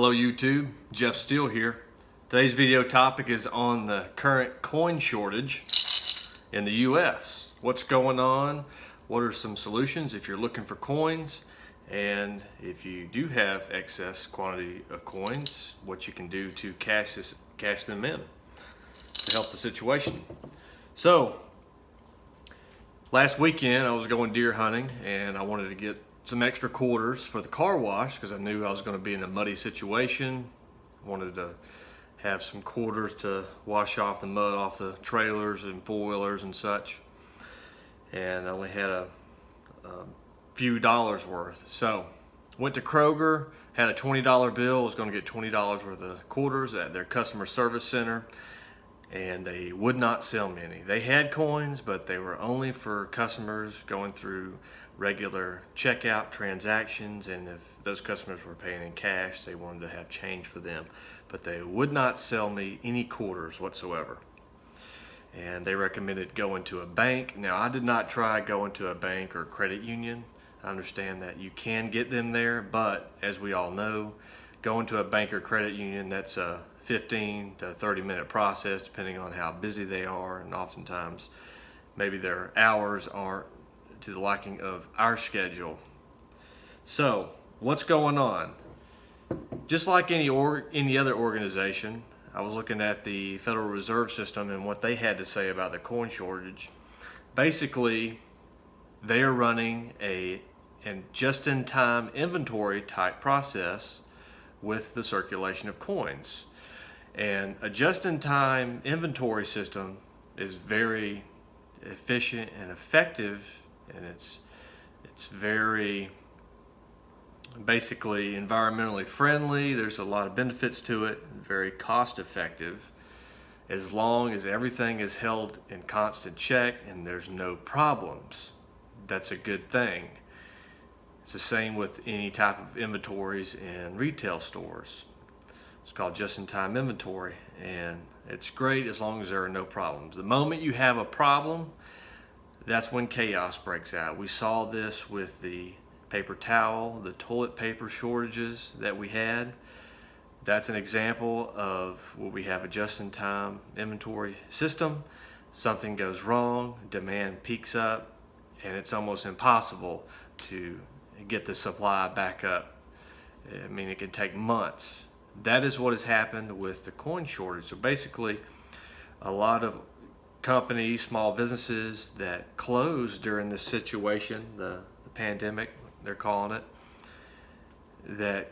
Hello YouTube, Jeff Steele here. Today's video topic is on the current coin shortage in the US. What's going on? What are some solutions if you're looking for coins? And if you do have excess quantity of coins, what you can do to cash them in to help the situation. So, last weekend I was going deer hunting and I wanted to get some extra quarters for the car wash because I knew I was going to be in a muddy situation. I wanted to have some quarters to wash off the mud off the trailers and four-wheelers and such. And I only had a few dollars worth. So went to Kroger, had a $20 bill, was going to get $20 worth of quarters at their customer service center, and they would not sell me any. They had coins, but they were only for customers going through regular checkout transactions, and if those customers were paying in cash, they wanted to have change for them. But they would not sell me any quarters whatsoever. And they recommended going to a bank. Now, I did not try going to a bank or credit union. I understand that you can get them there, but as we all know, going to a bank or credit union, that's a 15 to 30 minute process depending on how busy they are, and oftentimes maybe their hours aren't to the liking of our schedule. So what's going on? Just like any other organization, I was looking at the Federal Reserve System and what they had to say about the coin shortage. Basically, they are running a just-in-time inventory type process with the circulation of coins. And a just-in-time inventory system is very efficient and effective, and it's very basically environmentally friendly. There's a lot of benefits to it, very cost effective, as long as everything is held in constant check and there's no problems. That's a good thing. It's the same with any type of inventories in retail stores. It's called just-in-time inventory, and it's great as long as there are no problems. The moment you have a problem, that's when chaos breaks out. We saw this with the paper towel, the toilet paper shortages that we had. That's an example of where we have a just-in-time inventory system. Something goes wrong, demand peaks up, and it's almost impossible to get the supply back up. I mean, it can take months. That is what has happened with the coin shortage. So basically, a lot of companies, small businesses that closed during this situation, the pandemic, they're calling it, that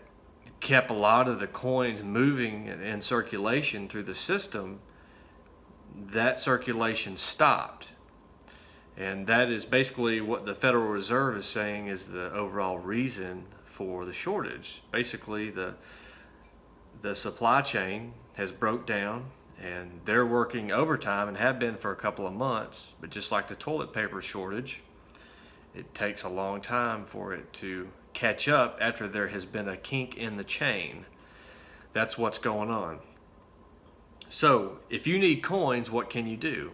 kept a lot of the coins moving in circulation through the system, that circulation stopped. And that is basically what the Federal Reserve is saying is the overall reason for the shortage. Basically, the supply chain has broke down, and they're working overtime and have been for a couple of months. But just like the toilet paper shortage, it takes a long time for it to catch up after there has been a kink in the chain. That's what's going on. So if you need coins, what can you do?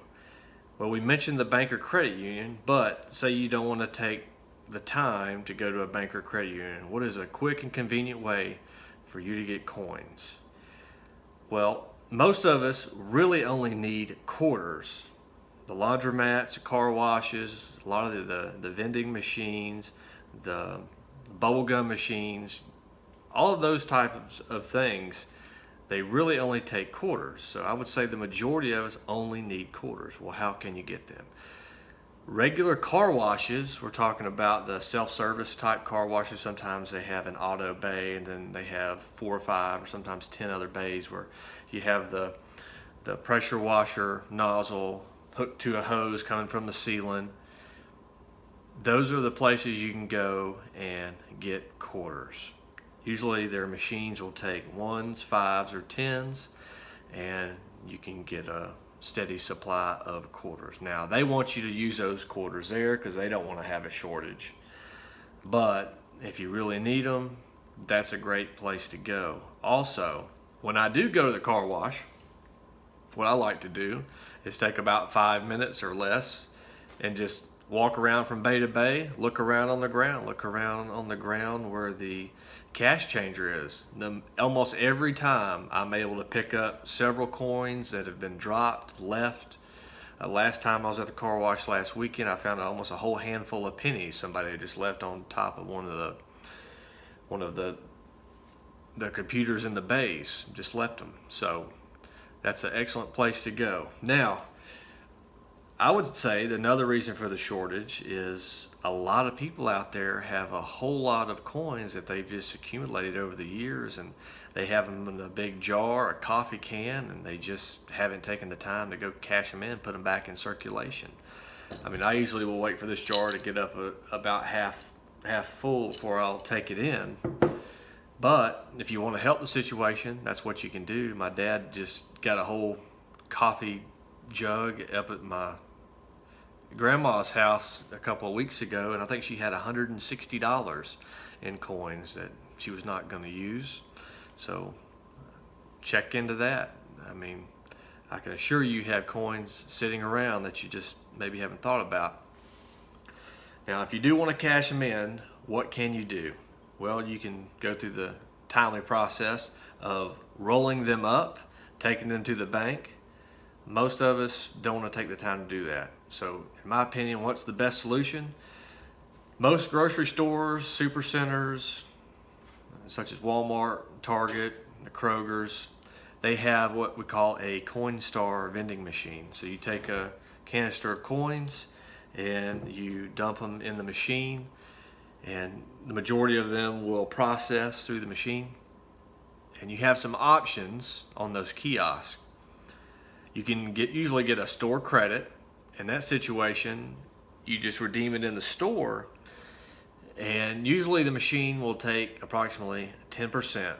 Well, we mentioned the bank or credit union, but say you don't want to take the time to go to a bank or credit union. What is a quick and convenient way for you to get coins? Well, most of us really only need quarters. The laundromats, the car washes, a lot of the vending machines, the bubblegum machines, all of those types of things, they really only take quarters. So I would say the majority of us only need quarters. Well, how can you get them? Regular car washes, we're talking about the self-service type car washes. Sometimes they have an auto bay, and then they have 4 or 5 or sometimes 10 other bays where you have the pressure washer nozzle hooked to a hose coming from the ceiling. Those are the places you can go and get quarters. Usually their machines will take 1s, 5s, or 10s, and you can get a steady supply of quarters. Now, they want you to use those quarters there because they don't want to have a shortage. But if you really need them, that's a great place to go. Also, when I do go to the car wash, what I like to do is take about 5 minutes or less and just walk around from bay to bay, look around on the ground, look around on the ground where the cash changer is. Almost every time I'm able to pick up several coins that have been dropped, left. Last time I was at the car wash last weekend, I found almost a whole handful of pennies somebody had just left on top of one of the computers in the bays, just left them. So that's an excellent place to go. Now, I would say that another reason for the shortage is a lot of people out there have a whole lot of coins that they've just accumulated over the years, and they have them in a big jar, a coffee can, and they just haven't taken the time to go cash them in, put them back in circulation. I mean, I usually will wait for this jar to get up about half full before I'll take it in. But if you want to help the situation, that's what you can do. My dad just got a whole coffee jug up at my grandma's house a couple of weeks ago, and I think she had $160 in coins that she was not going to use. So check into that. I mean, I can assure you have coins sitting around that you just maybe haven't thought about. Now, if you do want to cash them in, what can you do? Well, you can go through the timely process of rolling them up, taking them to the bank. Most of us don't want to take the time to do that. So in my opinion, what's the best solution? Most grocery stores, super centers, such as Walmart, Target, the Kroger's, they have what we call a Coinstar vending machine. So you take a canister of coins and you dump them in the machine, and the majority of them will process through the machine. And you have some options on those kiosks. You can usually get a store credit. In that situation, you just redeem it in the store, and usually the machine will take approximately 10%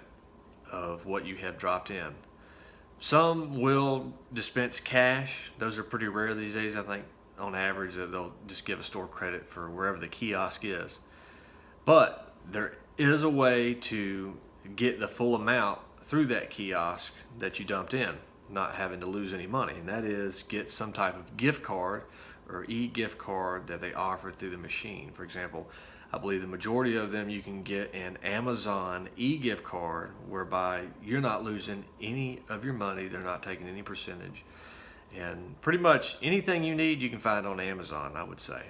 of what you have dropped in. Some will dispense cash. Those are pretty rare these days. I think on average they'll just give a store credit for wherever the kiosk is. But there is a way to get the full amount through that kiosk that you dumped in, not having to lose any money, and that is get some type of gift card or e-gift card that they offer through the machine. For example, I believe the majority of them you can get an Amazon e-gift card, whereby you're not losing any of your money, they're not taking any percentage, and pretty much anything you need you can find on Amazon, I would say.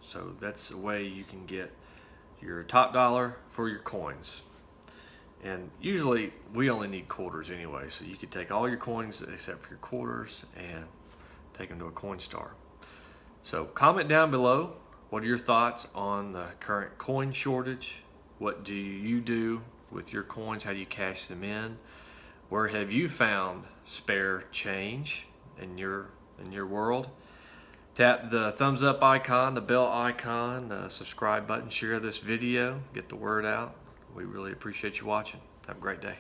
So that's a way you can get your top dollar for your coins. And usually we only need quarters anyway, so you could take all your coins except for your quarters and take them to a Coinstar. So comment down below, what are your thoughts on the current coin shortage? What do you do with your coins? How do you cash them in? Where have you found spare change in your world? Tap the thumbs up icon, the bell icon, the subscribe button, share this video, get the word out. We really appreciate you watching. Have a great day.